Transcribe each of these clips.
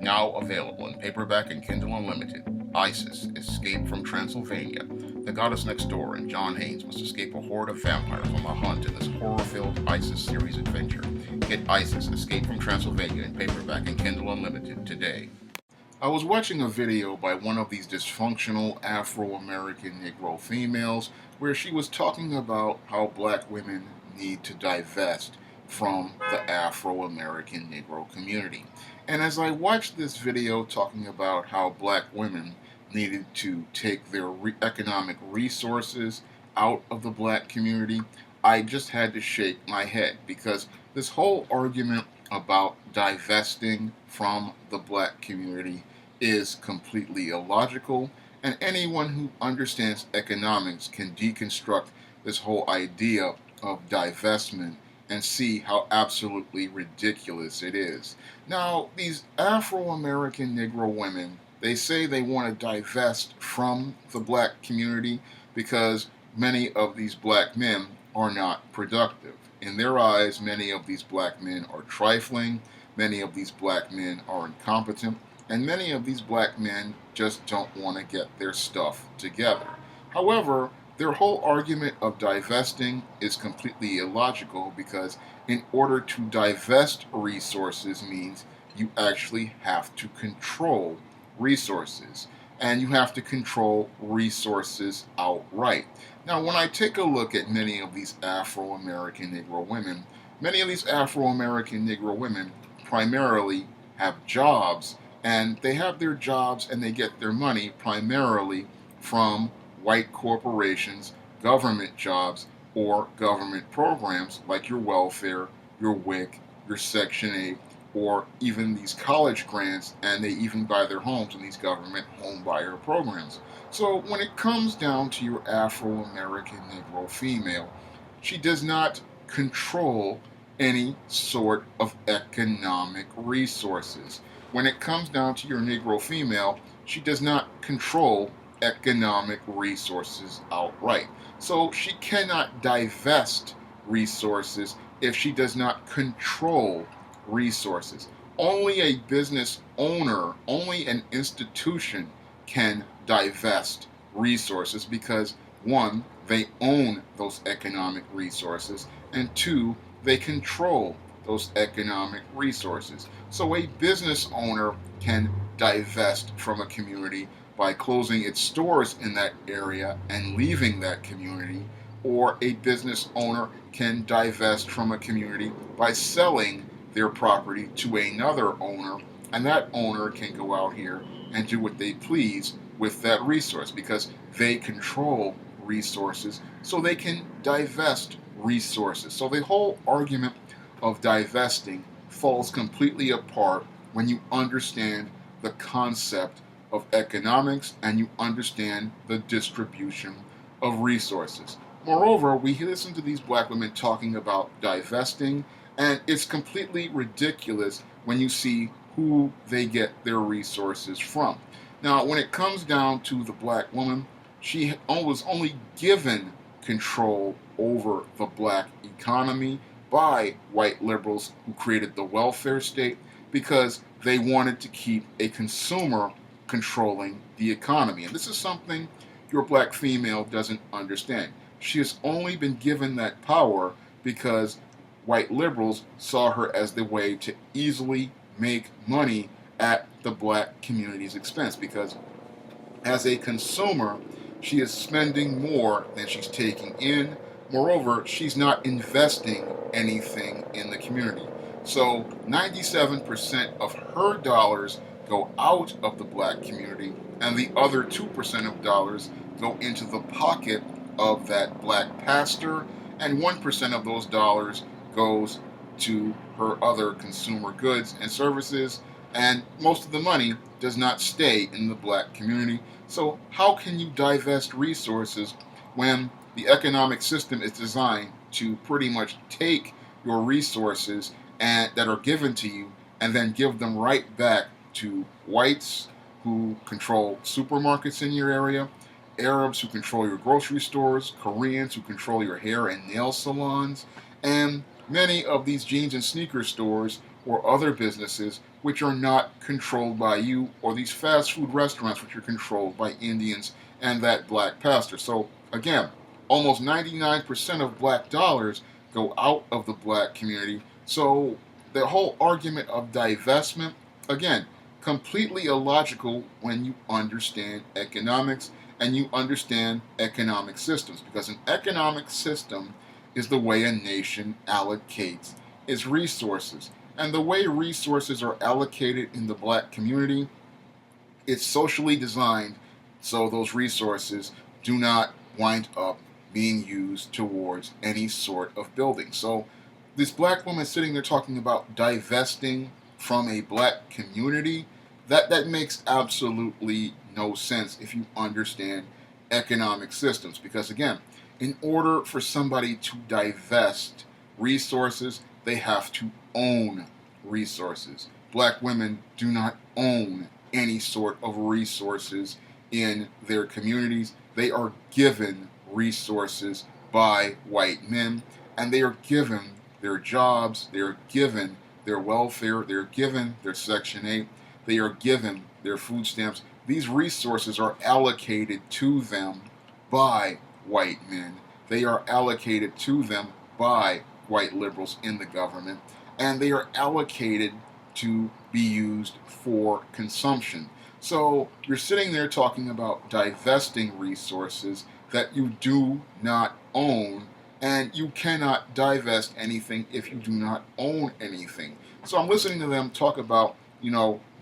Now available in paperback and Kindle Unlimited. Isis, Escape from Transylvania. The goddess next door and John Haynes must escape a horde of vampires on the hunt in this horror-filled Isis series adventure. Get Isis, Escape from Transylvania in paperback and Kindle Unlimited today. I was watching a video by one of these dysfunctional Afro-American Negro females where she was talking about how black women need to divest from the Afro-American Negro community. And as I watched this video talking about how black women needed to take their economic resources out of the black community, I just had to shake my head because this whole argument about divesting from the black community is completely illogical, and anyone who understands economics can deconstruct this whole idea of divestment and see how absolutely ridiculous it is. Now, these Afro-American Negro women, they say they want to divest from the black community because many of these black men are not productive. In their eyes, many of these black men are trifling, many of these black men are incompetent, and many of these black men just don't want to get their stuff together. However, their whole argument of divesting is completely illogical because in order to divest resources means you actually have to control resources, and you have to control resources outright. Now, when I take a look at many of these Afro-American Negro women, many of these Afro-American Negro women primarily have jobs, and they have their jobs and they get their money primarily from white corporations, government jobs, or government programs like your welfare, your WIC, your Section 8, or even these college grants, and they even buy their homes in these government home buyer programs. So when it comes down to your Afro-American Negro female, she does not control any sort of economic resources. When it comes down to your Negro female, she does not control economic resources outright. So she cannot divest resources if she does not control resources. Only a business owner, only an institution can divest resources because one, they own those economic resources, and two, they control those economic resources. So a business owner can divest from a community by closing its stores in that area and leaving that community, or a business owner can divest from a community by selling their property to another owner, and that owner can go out here and do what they please with that resource because they control resources, so they can divest resources. So the whole argument of divesting falls completely apart when you understand the concept of economics and you understand the distribution of resources. Moreover, we listen to these black women talking about divesting, and it's completely ridiculous when you see who they get their resources from. Now, when it comes down to the black woman, she was only given control over the black economy by white liberals who created the welfare state because they wanted to keep a consumer controlling the economy. And this is something your black female doesn't understand. She has only been given that power because white liberals saw her as the way to easily make money at the black community's expense, because as a consumer, she is spending more than she's taking in. Moreover, she's not investing anything in the community. So 97% of her dollars go out of the black community, and the other 2% of dollars go into the pocket of that black pastor, and 1% of those dollars goes to her other consumer goods and services, and most of the money does not stay in the black community. So how can you divest resources when the economic system is designed to pretty much take your resources and that are given to you and then give them right back to whites who control supermarkets in your area, Arabs who control your grocery stores, Koreans who control your hair and nail salons, and many of these jeans and sneaker stores or other businesses which are not controlled by you, or these fast food restaurants which are controlled by Indians and that black pastor. So again, almost 99% of black dollars go out of the black community. So the whole argument of divestment, again, completely illogical when you understand economics and you understand economic systems, because an economic system is the way a nation allocates its resources. And the way resources are allocated in the black community, it's socially designed so those resources do not wind up being used towards any sort of building. So this black woman sitting there talking about divesting from a black community, that makes absolutely no sense if you understand economic systems. Because again, in order for somebody to divest resources, they have to own resources. Black women do not own any sort of resources in their communities. They are given resources by white men, and they are given their jobs, they are given their welfare, they are given their Section 8, they are given their food stamps. These resources are allocated to them by white men. They are allocated to them by white liberals in the government, and they are allocated to be used for consumption. So you're sitting there talking about divesting resources that you do not own, and you cannot divest anything if you do not own anything. So I'm listening to them talk about,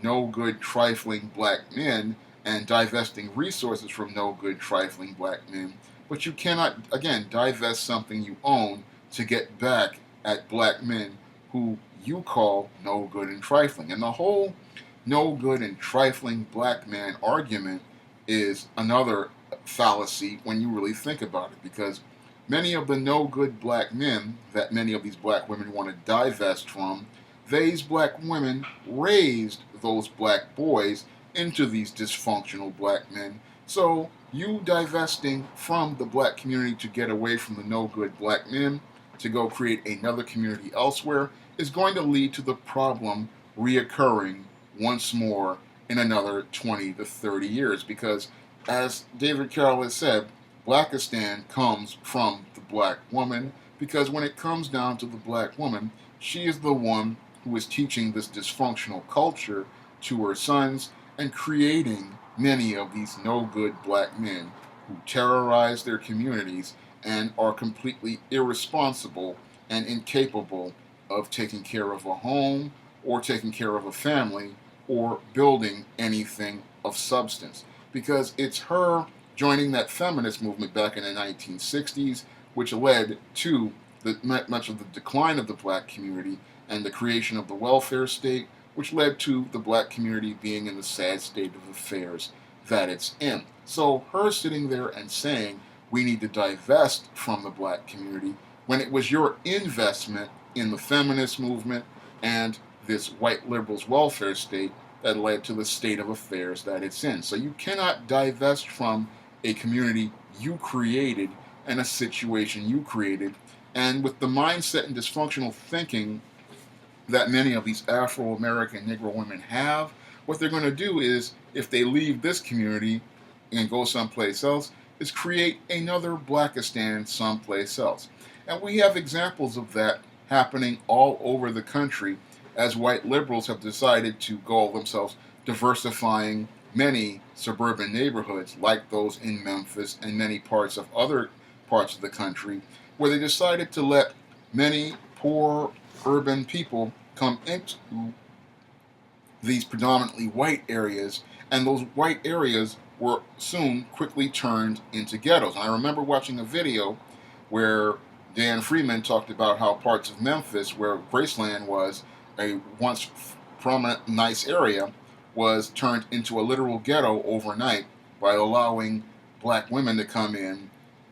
no good trifling black men and divesting resources from no good trifling black men. But you cannot, again, divest something you own to get back at black men who you call no good and trifling. And the whole no good and trifling black man argument is another fallacy when you really think about it, because many of the no good black men that many of these black women want to divest from, these black women raised those black boys into these dysfunctional black men. So you divesting from the black community to get away from the no good black men to go create another community elsewhere is going to lead to the problem reoccurring once more in another 20 to 30 years. Because, as David Carroll has said, Blackistan comes from the black woman, because when it comes down to the black woman, she is the one who is teaching this dysfunctional culture to her sons and creating many of these no-good black men who terrorize their communities and are completely irresponsible and incapable of taking care of a home or taking care of a family or building anything of substance. Because it's her joining that feminist movement back in the 1960s, which led to much of the decline of the black community and the creation of the welfare state, which led to the black community being in the sad state of affairs that it's in. So her sitting there and saying we need to divest from the black community, when it was your investment in the feminist movement and this white liberals welfare state that led to the state of affairs that it's in. So you cannot divest from a community you created and a situation you created. And with the mindset and dysfunctional thinking that many of these Afro-American Negro women have, what they're going to do is, if they leave this community and go someplace else, is create another Blackistan someplace else. And we have examples of that happening all over the country as white liberals have decided to call themselves diversifying many suburban neighborhoods like those in Memphis and many parts of other parts of the country, where they decided to let many poor urban people come into these predominantly white areas, and those white areas were soon quickly turned into ghettos. And I remember watching a video where Dan Freeman talked about how parts of Memphis, where Graceland was a once prominent, nice area, was turned into a literal ghetto overnight by allowing black women to come in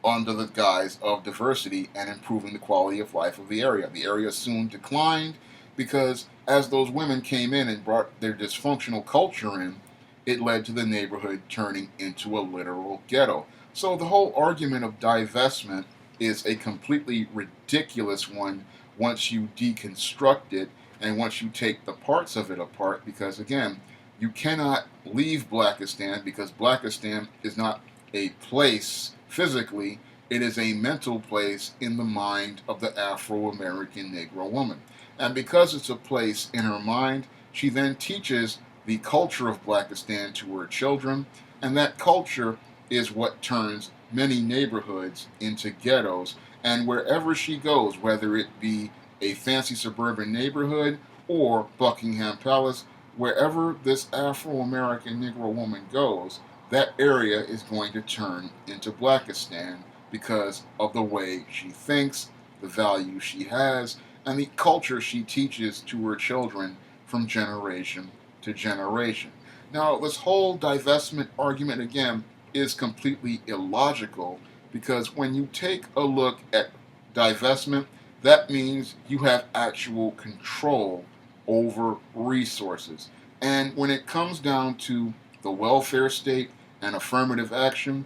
under the guise of diversity and improving the quality of life of the area. The area soon declined because as those women came in and brought their dysfunctional culture in, it led to the neighborhood turning into a literal ghetto. So the whole argument of divestment is a completely ridiculous one once you deconstruct it And once you take the parts of it apart, because again, you cannot leave Blackistan, because Blackistan is not a place physically, it is a mental place in the mind of the Afro-American Negro woman. And because it's a place in her mind, she then teaches the culture of Blackistan to her children, and that culture is what turns many neighborhoods into ghettos. And wherever she goes, whether it be a fancy suburban neighborhood or Buckingham Palace, wherever this Afro-American Negro woman goes, that area is going to turn into Blackistan because of the way she thinks, the values she has, and the culture she teaches to her children from generation to generation. Now, this whole divestment argument, again, is completely illogical, because when you take a look at divestment, that means you have actual control over resources. And when it comes down to the welfare state and affirmative action,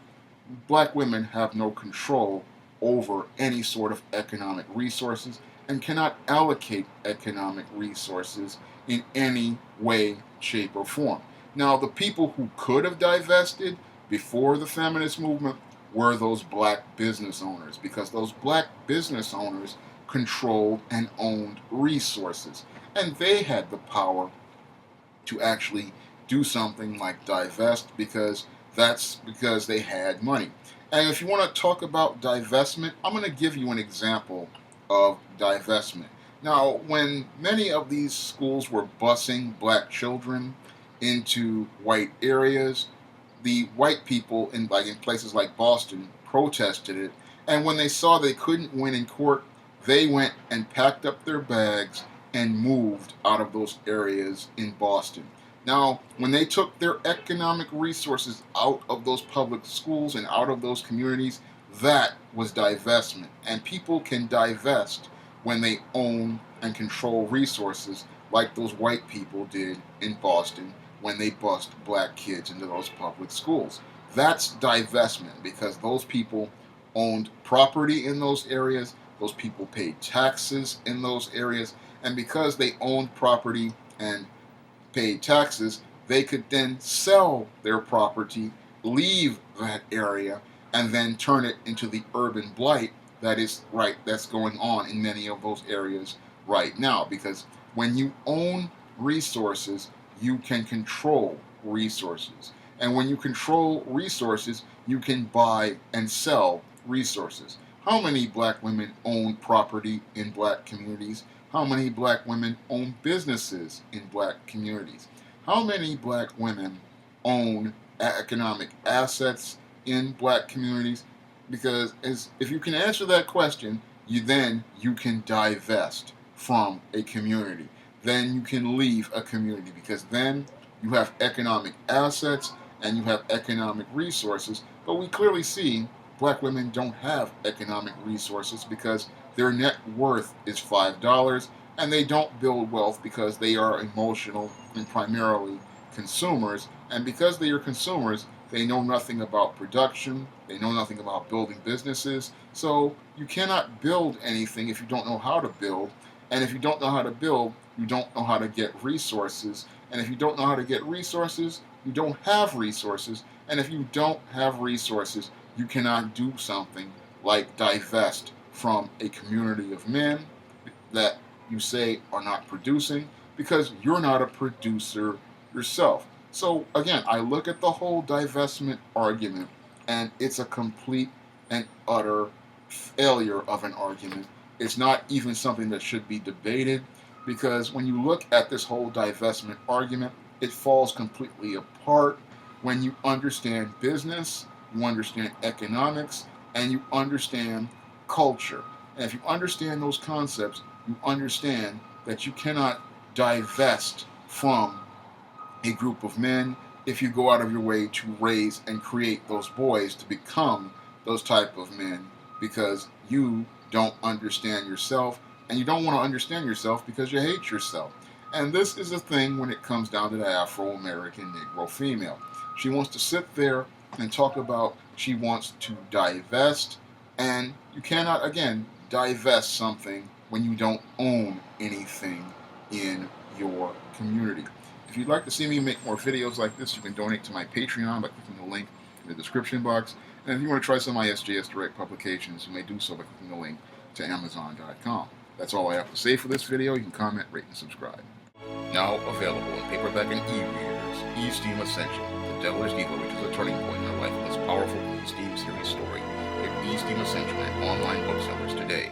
black women have no control over any sort of economic resources and cannot allocate economic resources in any way, shape, or form. Now, the people who could have divested before the feminist movement were those black business owners, because those black business owners controlled and owned resources, and they had the power to actually do something like divest, because that's because they had money. And if you want to talk about divestment, I'm going to give you an example of divestment. Now, when many of these schools were busing black children into white areas, the white people in places like Boston protested it, and when they saw they couldn't win in court, they went and packed up their bags and moved out of those areas in Boston. Now, when they took their economic resources out of those public schools and out of those communities, that was divestment. And people can divest when they own and control resources, like those white people did in Boston when they bust black kids into those public schools. That's divestment, because those people owned property in those areas, those people paid taxes in those areas, and because they owned property and paid taxes, they could then sell their property, leave that area, and then turn it into the urban blight that's going on in many of those areas right now. Because when you own resources, you can control resources. And when you control resources, you can buy and sell resources. How many black women own property in black communities? How many black women own businesses in black communities? How many black women own economic assets in black communities? Because if you can answer that question, you can divest from a community. Then you can leave a community, because then you have economic assets and you have economic resources. But we clearly see black women don't have economic resources, because their net worth is $5, and they don't build wealth because they are emotional and primarily consumers. And because they are consumers, they know nothing about production, they know nothing about building businesses. So you cannot build anything if you don't know how to build. And if you don't know how to build, you don't know how to get resources. And if you don't know how to get resources, you don't have resources. And if you don't have resources, you cannot do something like divest from a community of men that you say are not producing, because you're not a producer yourself. So again, I look at the whole divestment argument, and it's a complete and utter failure of an argument. It's not even something that should be debated, because when you look at this whole divestment argument, it falls completely apart when you understand business, you understand economics, and you understand culture. And if you understand those concepts, you understand that you cannot divest from a group of men if you go out of your way to raise and create those boys to become those type of men, because you don't understand yourself, and you don't want to understand yourself because you hate yourself. And this is a thing when it comes down to the Afro-American Negro female. She wants to sit there and talk about she wants to divest, and you cannot, again, divest something when you don't own anything in your community. If you'd like to see me make more videos like this, you can donate to my Patreon by clicking the link in the description box. And if you want to try some of my SJS Direct publications, you may do so by clicking the link to Amazon.com. That's all I have to say for this video. You can comment, rate, and subscribe. Now available in paperback and e-readers, E-Steam Ascension, The Devil's Negro reaches a turning point in her life with this powerful E-Steam series story. Get E-Steam Ascension at online booksellers today.